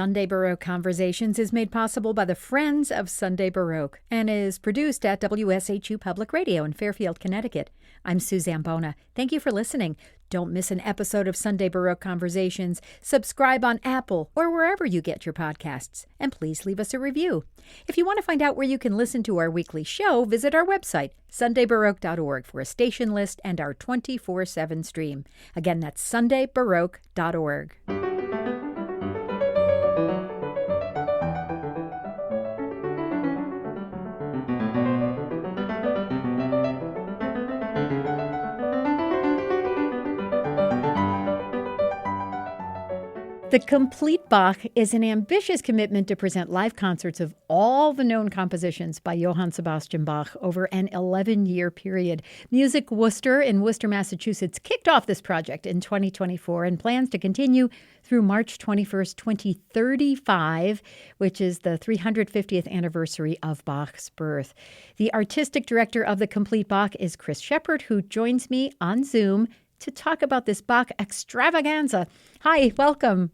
Sunday Baroque Conversations is made possible by the Friends of Sunday Baroque and is produced at WSHU Public Radio in Fairfield, Connecticut. I'm Suzanne Bona. Thank you for listening. Don't miss an episode of Sunday Baroque Conversations. Subscribe on Apple or wherever you get your podcasts. And please leave us a review. If you want to find out where you can listen to our weekly show, visit our website, sundaybaroque.org, for a station list and our 24/7 stream. Again, that's sundaybaroque.org. The Complete Bach is an ambitious commitment to present live concerts of all the known compositions by Johann Sebastian Bach over an 11-year period. Music Worcester in Worcester, Massachusetts kicked off this project in 2024 and plans to continue through March 21st, 2035, which is the 350th anniversary of Bach's birth. The artistic director of the Complete Bach is Chris Shepard, who joins me on Zoom to talk about this Bach extravaganza. Hi, welcome.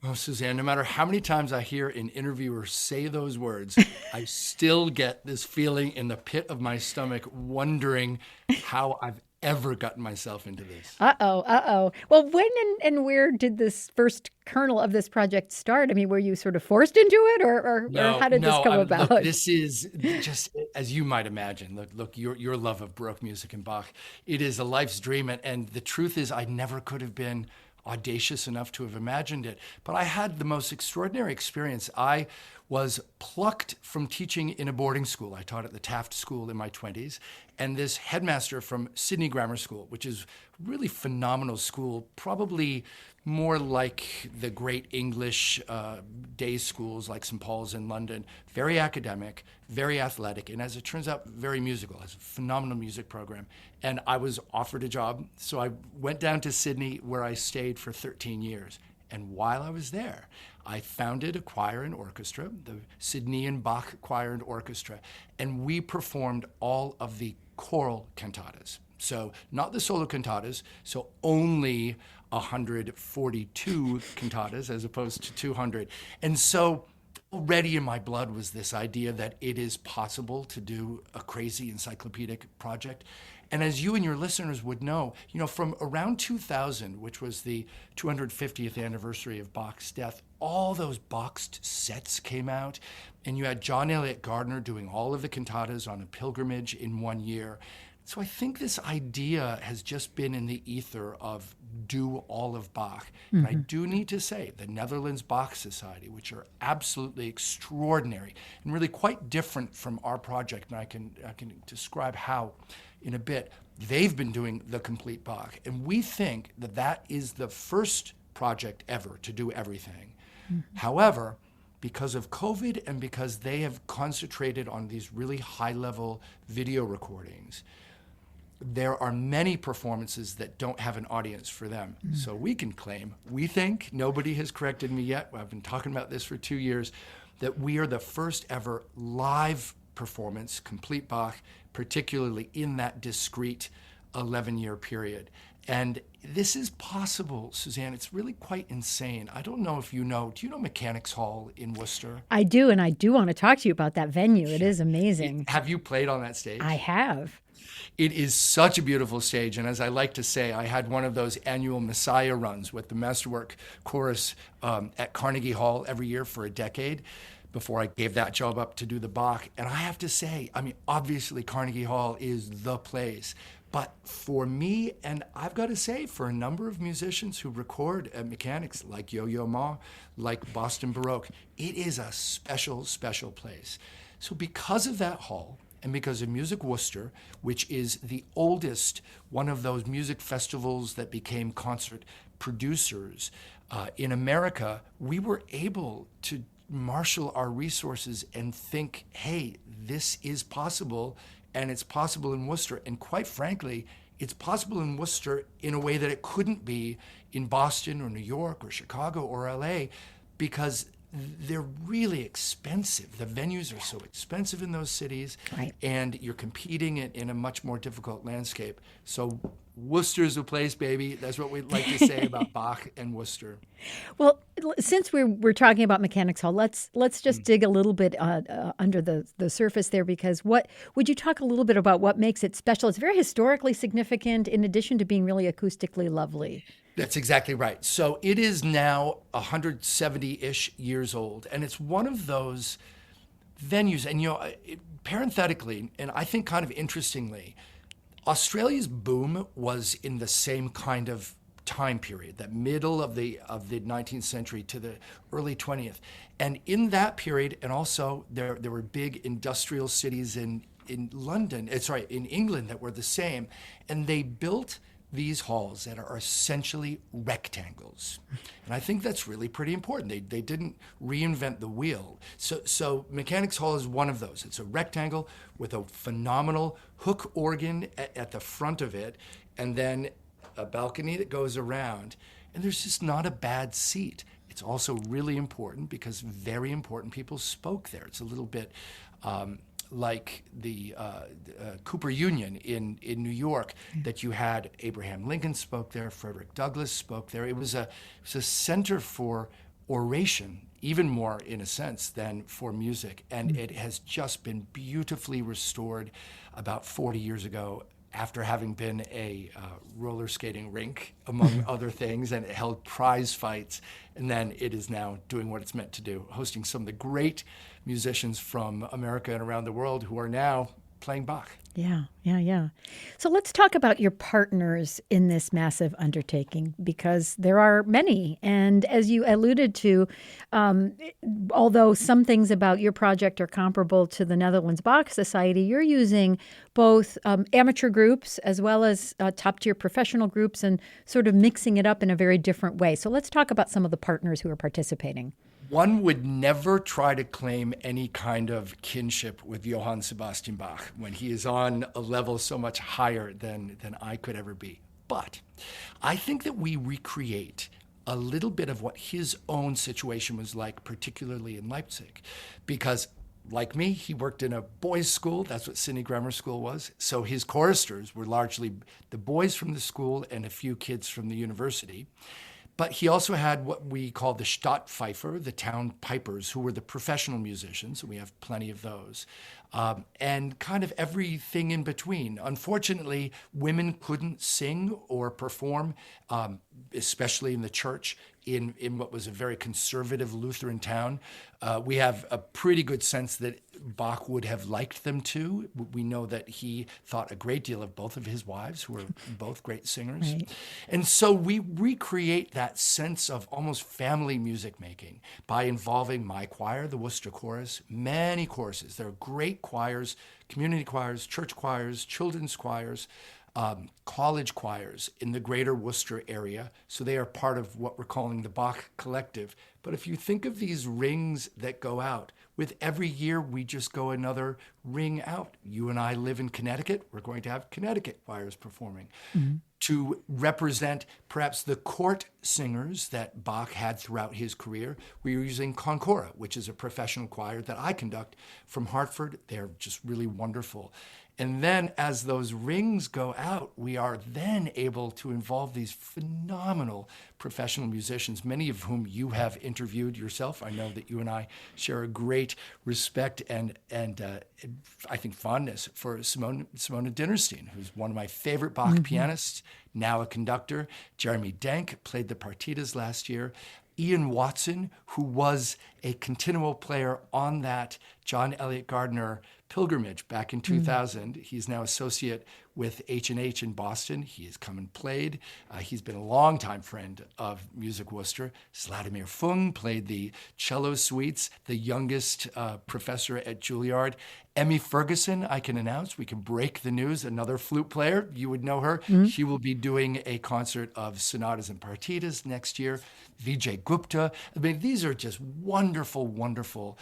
Oh, Suzanne, no matter how many times I hear an interviewer say those words, I still get this feeling in the pit of my stomach, wondering how I've ever gotten myself into this. Uh-oh. Well, when and where did this first kernel of this project start? I mean, were you sort of forced into it, or how did this come about? Look, this is just, as you might imagine, look, your love of Baroque music and Bach, it is a life's dream. And the truth is, I never could have been audacious enough to have imagined it. But I had the most extraordinary experience. I was plucked from teaching in a boarding school. I taught at the Taft School in my 20s. And this headmaster from Sydney Grammar School, which is really phenomenal school, probably more like the great English day schools like St. Paul's in London, very academic, very athletic, and as it turns out, very musical. It has a phenomenal music program. And I was offered a job, so I went down to Sydney, where I stayed for 13 years. And while I was there, I founded a choir and orchestra, the Sydneyan Bach Choir and Orchestra, and we performed all of the choral cantatas. So not the solo cantatas, so only 142 cantatas as opposed to 200. And so already in my blood was this idea that it is possible to do a crazy encyclopedic project. And as you and your listeners would know, from around 2000, which was the 250th anniversary of Bach's death, all those boxed sets came out, and you had John Eliot Gardiner doing all of the cantatas on a pilgrimage in 1 year. So I think this idea has just been in the ether of do all of Bach. Mm-hmm. And I do need to say the Netherlands Bach Society, which are absolutely extraordinary and really quite different from our project, and I can describe how in a bit. They've been doing the Complete Bach, and we think that that is the first project ever to do everything. Mm-hmm. However, because of COVID and because they have concentrated on these really high-level video recordings, there are many performances that don't have an audience for them. Mm. So we can claim, we think, nobody has corrected me yet, I've been talking about this for 2 years, that we are the first ever live performance, Complete Bach, particularly in that discrete 11-year period. And this is possible, Suzanne. It's really quite insane. I don't know if do you know Mechanics Hall in Worcester? I do, and I do want to talk to you about that venue. It is amazing. Have you played on that stage? I have. It is such a beautiful stage, and as I like to say, I had one of those annual Messiah runs with the Masterwork Chorus at Carnegie Hall every year for a decade before I gave that job up to do the Bach. And I have to say, obviously Carnegie Hall is the place, but for me, and I've got to say, for a number of musicians who record at Mechanics, like Yo-Yo Ma, like Boston Baroque, it is a special, special place. So because of that hall, and because of Music Worcester, which is the oldest one of those music festivals that became concert producers in America, we were able to marshal our resources and think, hey, this is possible, and it's possible in Worcester. And quite frankly, it's possible in Worcester in a way that it couldn't be in Boston or New York or Chicago or LA, because they're really expensive. The venues are so expensive in those cities, right, and you're competing in a much more difficult landscape. So Worcester's the place, baby. That's what we like to say about Bach and Worcester. Well, since we're talking about Mechanics Hall, let's just dig a little bit under the surface there, because what would you talk a little bit about what makes it special? It's very historically significant, in addition to being really acoustically lovely. That's exactly right. So it is now 170-ish years old, and it's one of those venues. And parenthetically, and I think kind of interestingly, Australia's boom was in the same kind of time period, that middle of the 19th century to the early 20th. And in that period, and also there were big industrial cities in England that were the same. And they built these halls that are essentially rectangles. And I think that's really pretty important. They didn't reinvent the wheel. So Mechanics Hall is one of those. It's a rectangle with a phenomenal hook organ at the front of it, and then a balcony that goes around. And there's just not a bad seat. It's also really important because very important people spoke there. It's a little bit like the Cooper Union in New York, that you had Abraham Lincoln spoke there, Frederick Douglass spoke there. It was a center for oration, even more in a sense than for music. And it has just been beautifully restored about 40 years ago, after having been a roller skating rink, among other things, and it held prize fights. And then it is now doing what it's meant to do, hosting some of the great musicians from America and around the world who are now playing Bach. Yeah. So let's talk about your partners in this massive undertaking, because there are many. And as you alluded to, although some things about your project are comparable to the Netherlands Bach Society, you're using both amateur groups as well as top-tier professional groups, and sort of mixing it up in a very different way. So let's talk about some of the partners who are participating. One would never try to claim any kind of kinship with Johann Sebastian Bach when he is on a level so much higher than I could ever be. But I think that we recreate a little bit of what his own situation was like, particularly in Leipzig, because like me, he worked in a boys' school. That's what Sydney Grammar School was. So his choristers were largely the boys from the school and a few kids from the university. But he also had what we call the Stadtpfeifer, the town pipers, who were the professional musicians, and we have plenty of those, and kind of everything in between. Unfortunately, women couldn't sing or perform, especially in the church, in what was a very conservative Lutheran town. We have a pretty good sense that Bach would have liked them to. We know that he thought a great deal of both of his wives, who were both great singers. Right. And so we recreate that sense of almost family music making by involving my choir, the Worcester Chorus, many choruses. There are great choirs, community choirs, church choirs, children's choirs, college choirs in the greater Worcester area. So they are part of what we're calling the Bach Collective. But if you think of these rings that go out, with every year we just go another ring out. You and I live in Connecticut. We're going to have Connecticut choirs performing. Mm-hmm. To represent perhaps the court singers that Bach had throughout his career, we are using Concora, which is a professional choir that I conduct from Hartford. They're just really wonderful. And then as those rings go out, we are then able to involve these phenomenal professional musicians, many of whom you have interviewed yourself. I know that you and I share a great respect and I think fondness for Simona Dinnerstein, who's one of my favorite Bach pianists, now a conductor. Jeremy Denk played the partitas last year. Ian Watson, who was a continual player on that John Eliot Gardner pilgrimage back in 2000. He's now associate with H&H in Boston. He has come and played. He's been a longtime friend of Music Worcester. Vladimir Fung played the cello suites, the youngest professor at Juilliard. Emmy Ferguson, I can announce, we can break the news, another flute player. You would know her. Mm-hmm. She will be doing a concert of sonatas and partitas next year. Vijay Gupta. I mean, these are just wonderful, wonderful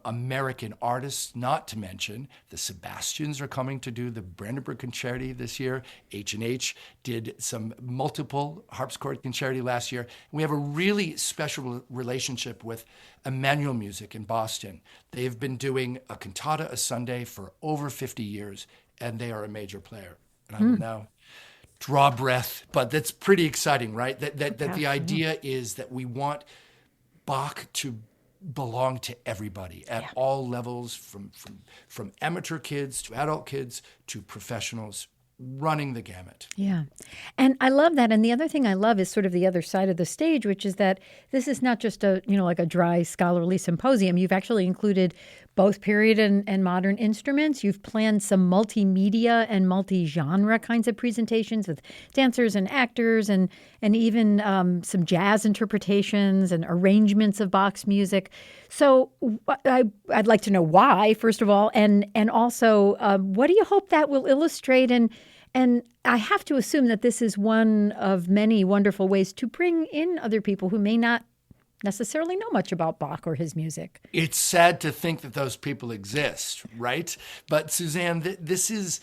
American artists, not to mention the Sebastians are coming to do the Brandenburg Concerti this year. H&H did some multiple harpsichord concerti last year. We have a really special relationship with Emmanuel Music in Boston. They have been doing a cantata a Sunday for over 50 years, and they are a major player. And I will now draw breath, but that's pretty exciting, right? That the Yeah. idea is that we want Bach to belong to everybody at all levels, from amateur kids to adult kids to professionals, running the gamut. Yeah. And I love that. And the other thing I love is sort of the other side of the stage, which is that this is not just a, like a dry scholarly symposium. You've actually included both period and modern instruments. You've planned some multimedia and multi-genre kinds of presentations with dancers and actors and even some jazz interpretations and arrangements of Bach's music. So I'd like to know why, first of all, and also what do you hope that will illustrate? And I have to assume that this is one of many wonderful ways to bring in other people who may not necessarily know much about Bach or his music. It's sad to think that those people exist, right? But Suzanne, this is,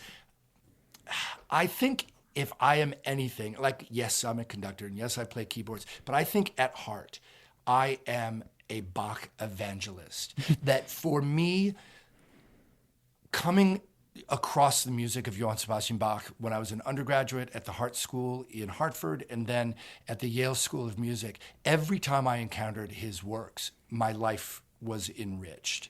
I think if I am anything, like, yes, I'm a conductor and yes, I play keyboards, but I think at heart, I am a Bach evangelist. That for me, coming across the music of Johann Sebastian Bach when I was an undergraduate at the Hart School in Hartford and then at the Yale School of Music, every time I encountered his works, my life was enriched.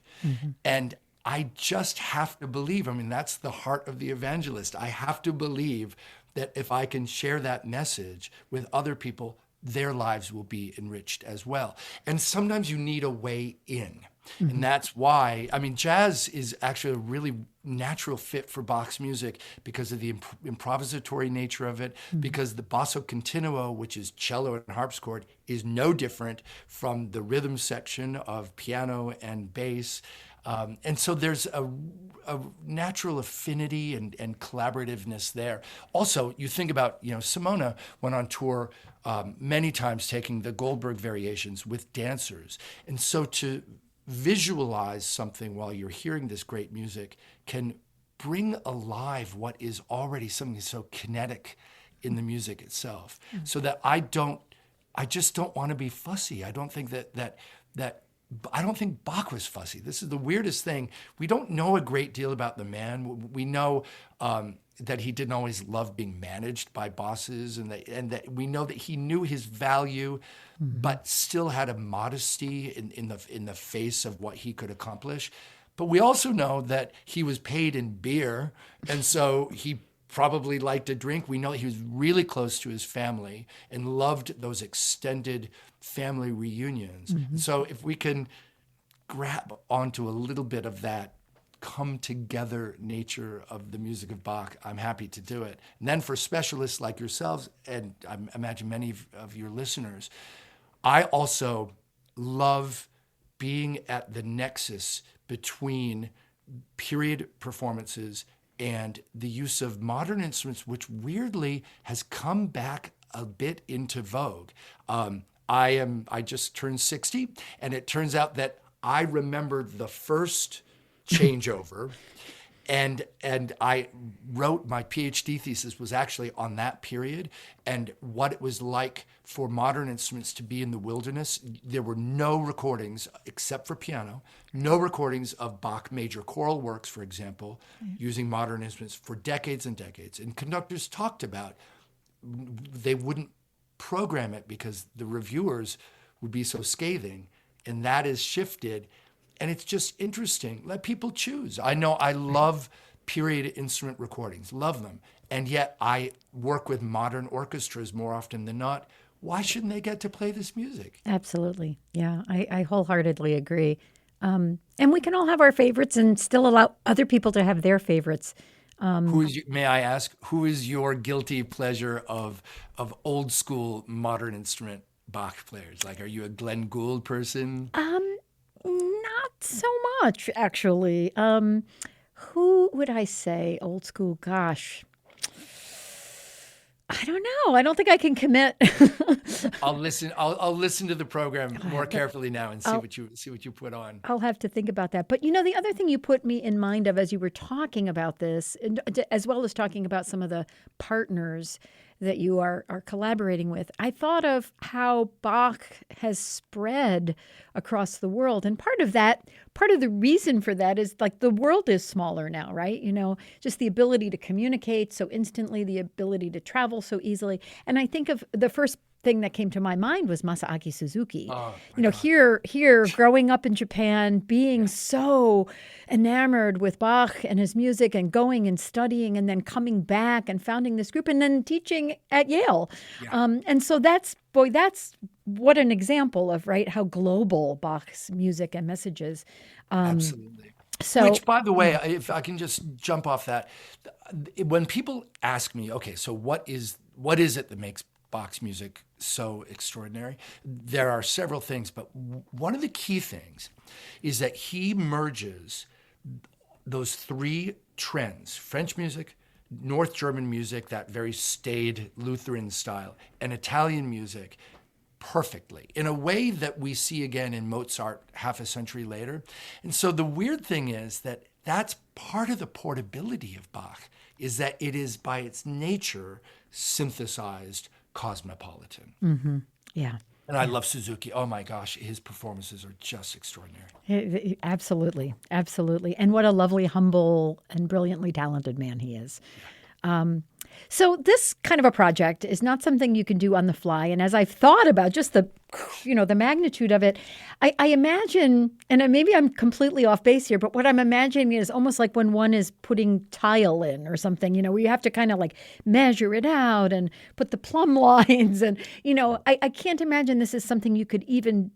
And I just have to believe, that's the heart of the evangelist. I have to believe that if I can share that message with other people, their lives will be enriched as well. And sometimes you need a way in. And that's why, jazz is actually a really natural fit for Bach's music because of the improvisatory nature of it, because the basso continuo, which is cello and harpsichord, is no different from the rhythm section of piano and bass. And so there's a natural affinity and collaborativeness there. Also, you think about, Simona went on tour many times taking the Goldberg variations with dancers. And so to visualize something while you're hearing this great music can bring alive what is already something so kinetic in the music itself. So that I just don't want to be fussy. I don't think I don't think Bach was fussy. This is the weirdest thing. We don't know a great deal about the man. We know that he didn't always love being managed by bosses, and that we know that he knew his value, but still had a modesty in the face of what he could accomplish. But we also know that he was paid in beer, and so he probably liked to drink. We know he was really close to his family and loved those extended family reunions. So if we can grab onto a little bit of that come together nature of the music of Bach, I'm happy to do it. And then for specialists like yourselves, and I imagine many of your listeners, I also love being at the nexus between period performances and the use of modern instruments, which weirdly has come back a bit into vogue. I just turned 60, and it turns out that I remember the first changeover, and I wrote my PhD thesis was actually on that period and what it was like for modern instruments to be in the wilderness. There were no recordings except for piano, no recordings of Bach major choral works, for example, using modern instruments for decades and decades. And conductors talked about they wouldn't program it because the reviewers would be so scathing, and that has shifted. And it's just interesting. Let people choose. I know I love period instrument recordings, love them. And yet I work with modern orchestras more often than not. Why shouldn't they get to play this music? Absolutely. Yeah, I wholeheartedly agree. And we can all have our favorites and still allow other people to have their favorites. May I ask, who is your guilty pleasure of old school modern instrument Bach players? Like, are you a Glenn Gould person? Not so much, actually. Who would I say old school? Gosh, I don't know. I don't think I can commit. I'll listen. I'll listen to the program more carefully now and see what you put on. I'll have to think about that. But the other thing you put me in mind of as you were talking about this, and as well as talking about some of the partners that you are collaborating with, I thought of how Bach has spread across the world. And part of the reason for that is like the world is smaller now, right? Just the ability to communicate so instantly, the ability to travel so easily. And I think of the first thing that came to my mind was Masaaki Suzuki. Oh, Here, growing up in Japan, being so enamored with Bach and his music and going and studying and then coming back and founding this group and then teaching at Yale. Yeah. And so that's what an example of, right, how global Bach's music and messages. Absolutely. So, which, by the way, if I can just jump off that, when people ask me, okay, so what is it that makes Bach's music so extraordinary? There are several things, but one of the key things is that he merges those three trends: French music, North German music, that very staid Lutheran style, and Italian music perfectly, in a way that we see again in Mozart half a century later. And so the weird thing is that that's part of the portability of Bach, is that it is by its nature synthesized, cosmopolitan. mm-hmm. Yeah. And I love Suzuki. Oh my gosh, his performances are just extraordinary. Absolutely. Absolutely. And what a lovely, humble, and brilliantly talented man he is. So this kind of a project is not something you can do on the fly. And as I've thought about just the magnitude of it, I imagine, and maybe I'm completely off base here, but what I'm imagining is almost like when one is putting tile in or something, where you have to kind of like measure it out and put the plumb lines. And, I can't imagine this is something you could even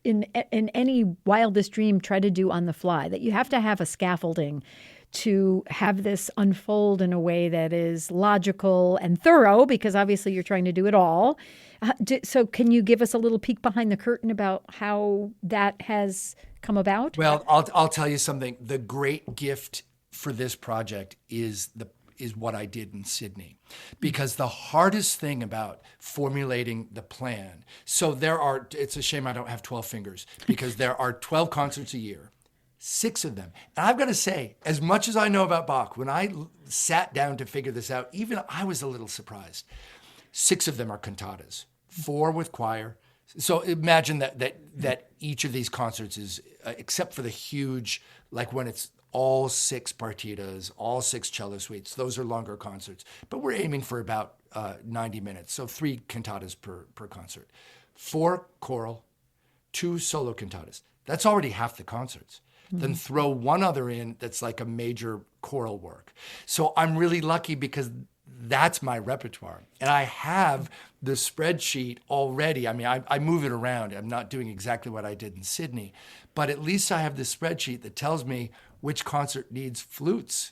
in any wildest dream try to do on the fly, that you have to have a scaffolding to have this unfold in a way that is logical and thorough, because obviously you're trying to do it all. So can you give us a little peek behind the curtain about how that has come about? Well, I'll tell you something. The great gift for this project is what I did in Sydney, because the hardest thing about formulating the plan, it's a shame I don't have 12 fingers, because there are 12 concerts a year. 6 of them. And I've got to say, as much as I know about Bach, when I sat down to figure this out, even I was a little surprised. 6 of them are cantatas, 4 with choir. So imagine that each of these concerts is, except for the huge, like when it's all 6 partitas, all 6 cello suites, those are longer concerts. But we're aiming for about 90 minutes, so 3 cantatas per concert. 4 choral, 2 solo cantatas. That's already half the concerts. Then throw 1 other in that's like a major choral work. So I'm really lucky because that's my repertoire. And I have the spreadsheet already. I mean, I move it around. I'm not doing exactly what I did in Sydney, but at least I have the spreadsheet that tells me which concert needs flutes,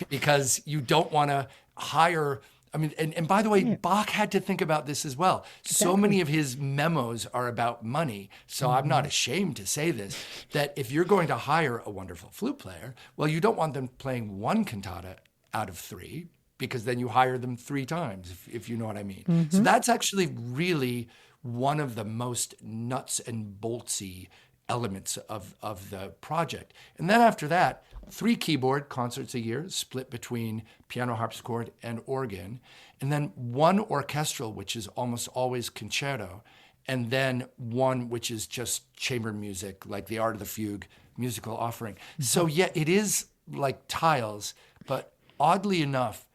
because you don't want to hire. I mean, and by the way, Bach had to think about this as well. Exactly. So many of his memos are about money. So I'm not ashamed to say this, that if you're going to hire a wonderful flute player, well, you don't want them playing 1 cantata out of 3, because then you hire them 3 times, if you know what I mean. Mm-hmm. So that's actually really one of the most nuts and boltsy elements of the project. And then after that, 3 keyboard concerts a year, split between piano, harpsichord, and organ. And then 1 orchestral, which is almost always concerto. And then 1 which is just chamber music, like the Art of the Fugue musical offering. Mm-hmm. So yeah, it is like tiles, but oddly enough,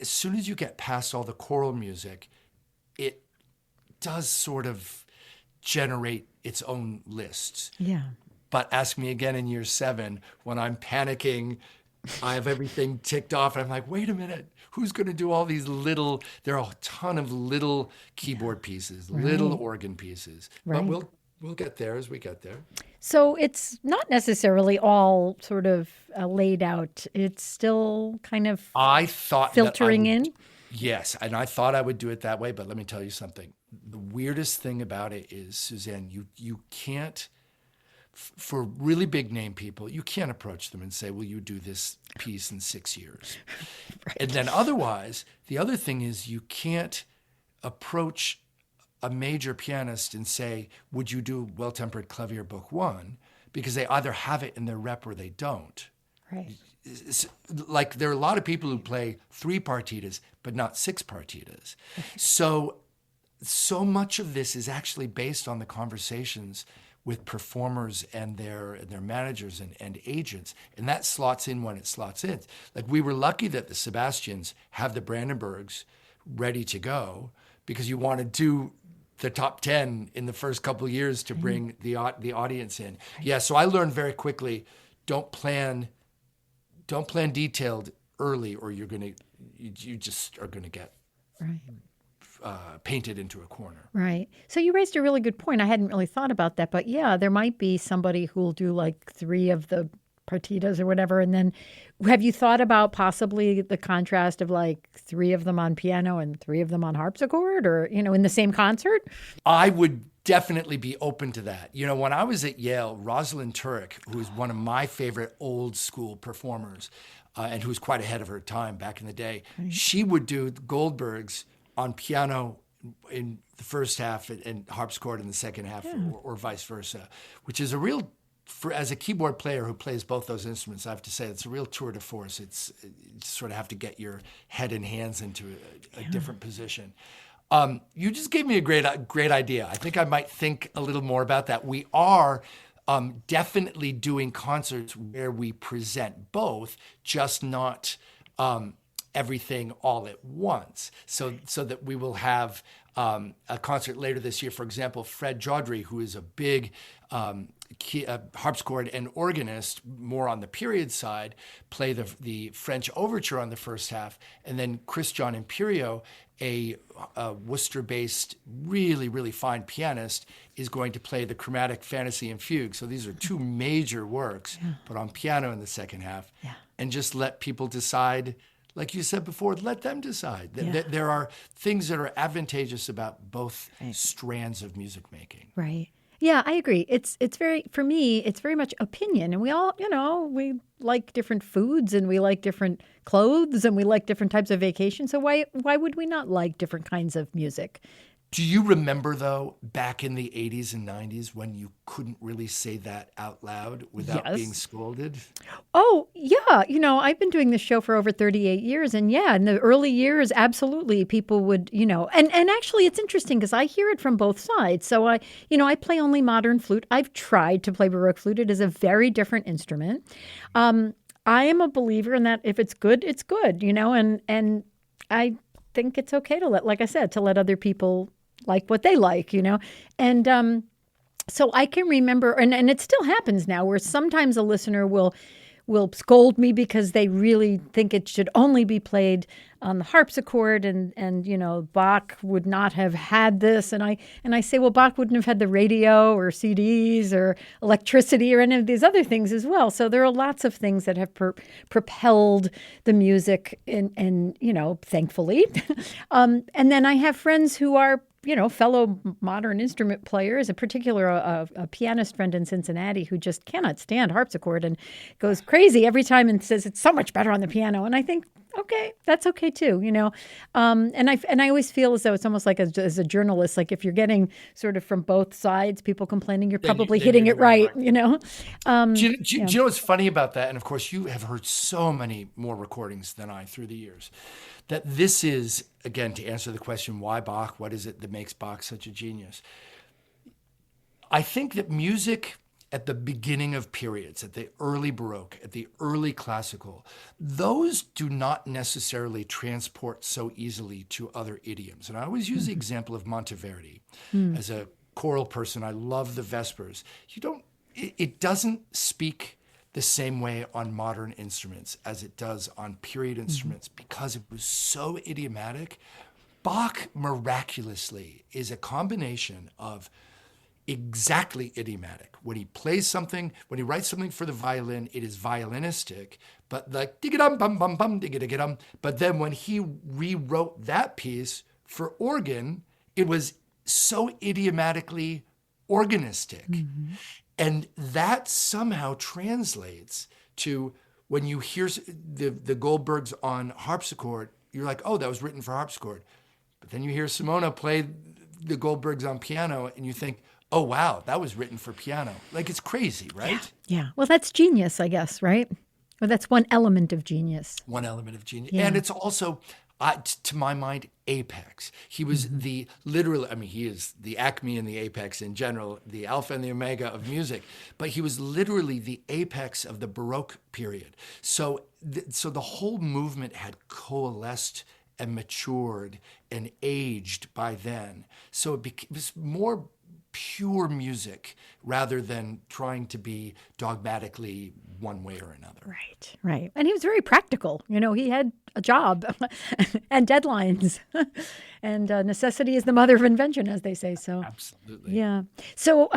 as soon as you get past all the choral music, it does sort of generate its own lists. Yeah. But ask me again in year 7 when I'm panicking, I have everything ticked off, and I'm like, wait a minute, who's going to do all these little, there are a ton of little keyboard pieces, little organ pieces. But we'll get there as we get there. So it's not necessarily all sort of laid out. It's still kind of filtering in. Yes, and I thought I would do it that way, but let me tell you something. The weirdest thing about it is, Suzanne, you can't, for really big name people, you can't approach them and say, will you do this piece in 6 years? Right. And then otherwise, the other thing is you can't approach a major pianist and say, would you do Well-Tempered Clavier Book 1? Because they either have it in their rep or they don't. Right. Like there are a lot of people who play 3 partitas, but not 6 partitas. So much of this is actually based on the conversations with performers and their managers and agents, and that slots in when it slots in. Like, we were lucky that the Sebastians have the Brandenburgs ready to go, because you want to do the top 10 in the first couple of years to bring the audience in. Yeah, so I learned very quickly, don't plan detailed early, or you just are gonna get painted into a corner. Right. So you raised a really good point. I hadn't really thought about that, but yeah, there might be somebody who will do like 3 of the partitas or whatever. And then have you thought about possibly the contrast of like 3 of them on piano and 3 of them on harpsichord, or, in the same concert? I would definitely be open to that. When I was at Yale, Rosalind Turek, who is one of my favorite old school performers, and who was quite ahead of her time back in the day, she would do Goldberg's on piano in the first half and harpsichord in the second half, or vice versa, which is a real, as a keyboard player who plays both those instruments, I have to say it's a real tour de force. You sort of have to get your head and hands into a different position. You just gave me a great idea. I think I might think a little more about that. We are definitely doing concerts where we present both, just not everything all at once. So that we will have a concert later this year. For example, Fred Jodry, who is a big harpsichord and organist, more on the period side, play the French overture on the first half, and then Chris John Imperio, a Worcester-based, really, really fine pianist, is going to play the Chromatic Fantasy and Fugue. So these are 2 major works, but on piano in the second half, and just let people decide. Like you said before, let them decide. There are things that are advantageous about both strands of music making. Right. Yeah, I agree. It's very, for me, it's very much opinion. And we all, we like different foods, and we like different clothes, and we like different types of vacation. So why would we not like different kinds of music? Do you remember, though, back in the 80s and 90s when you couldn't really say that out loud without being scolded? Oh, yeah. I've been doing this show for over 38 years. And yeah, in the early years, absolutely, people would, and actually it's interesting because I hear it from both sides. So I play only modern flute. I've tried to play Baroque flute. It is a very different instrument. I am a believer in that if it's good, it's good, and I think it's okay to let other people like what they like, and so I can remember, and it still happens now, where sometimes a listener will scold me because they really think it should only be played on the harpsichord, and Bach would not have had this, and I say, well, Bach wouldn't have had the radio or CDs or electricity or any of these other things as well. So there are lots of things that have propelled the music, and thankfully, and then I have friends who are fellow modern instrument players, in particular a pianist friend in Cincinnati who just cannot stand harpsichord and goes crazy every time and says it's so much better on the piano. And I think, okay, that's okay too, and I always feel as though it's almost like as a journalist, like if you're getting sort of from both sides, people complaining, you're probably hitting it right. Do you know what's funny about that? And of course, you have heard so many more recordings than I through the years. That this is, again, to answer the question, why Bach? What is it that makes Bach such a genius? I think that music at the beginning of periods, at the early Baroque, at the early classical, those do not necessarily transport so easily to other idioms. And I always use the example of Monteverdi. As a choral person, I love the Vespers. It doesn't speak the same way on modern instruments as it does on period instruments because it was so idiomatic. Bach, miraculously, is a combination of exactly idiomatic. When he plays something, when he writes something for the violin, it is violinistic, but like dig-a-dum, bum, bum, bum, dig-a-dig-a-dum. But then when he rewrote that piece for organ, it was so idiomatically organistic. And that somehow translates to when you hear the Goldbergs on harpsichord, you're like, oh, that was written for harpsichord. But then you hear Simona play the Goldbergs on piano and you think, oh, wow, that was written for piano. Like, it's crazy, right? Yeah. Well, that's genius, I guess, right? Well, that's one element of genius. One element of genius. Yeah. And it's also, To my mind, apex. He was the literally, I mean, he is the acme and the apex in general, the alpha and the omega of music, but he was literally the apex of the Baroque period. So the whole movement had coalesced and matured and aged by then. So it was more pure music rather than trying to be dogmatically one way or another. Right, right. And he was very practical. You know, he had a job and deadlines. And necessity is the mother of invention, as they say. So Absolutely. yeah. So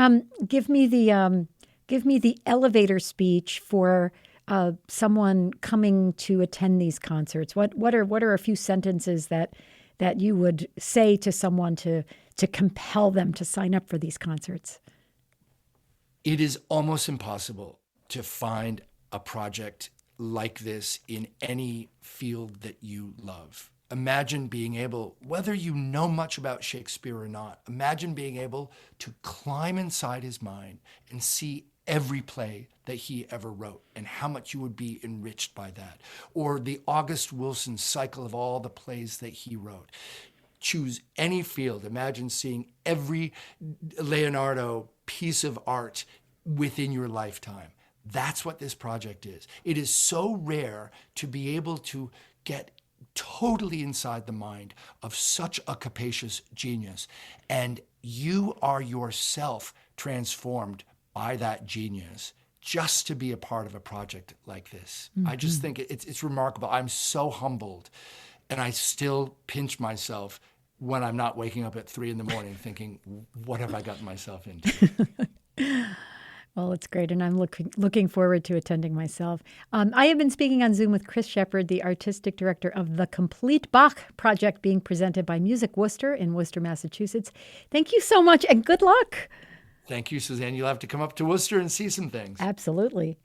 give me the elevator speech for someone coming to attend these concerts. What are a few sentences that you would say to someone to compel them to sign up for these concerts? It is almost impossible to find a project like this in any field that you love. Imagine being able, whether you know much about Shakespeare or not, imagine being able to climb inside his mind and see every play that he ever wrote and how much you would be enriched by that. Or the August Wilson cycle of all the plays that he wrote. Choose any field. Imagine seeing every Leonardo piece of art within your lifetime. That's what this project is. It is so rare to be able to get totally inside the mind of such a capacious genius. And you are yourself transformed by that genius just to be a part of a project like this. I just think it's remarkable. I'm so humbled, and I still pinch myself when I'm not waking up at 3 a.m. thinking, what have I gotten myself into? Well, it's great, and I'm looking forward to attending myself. I have been speaking on Zoom with Chris Shepard, the artistic director of the Complete Bach project being presented by Music Worcester in Worcester, Massachusetts. Thank you so much, and good luck. Thank you, Suzanne. You'll have to come up to Worcester and see some things. Absolutely.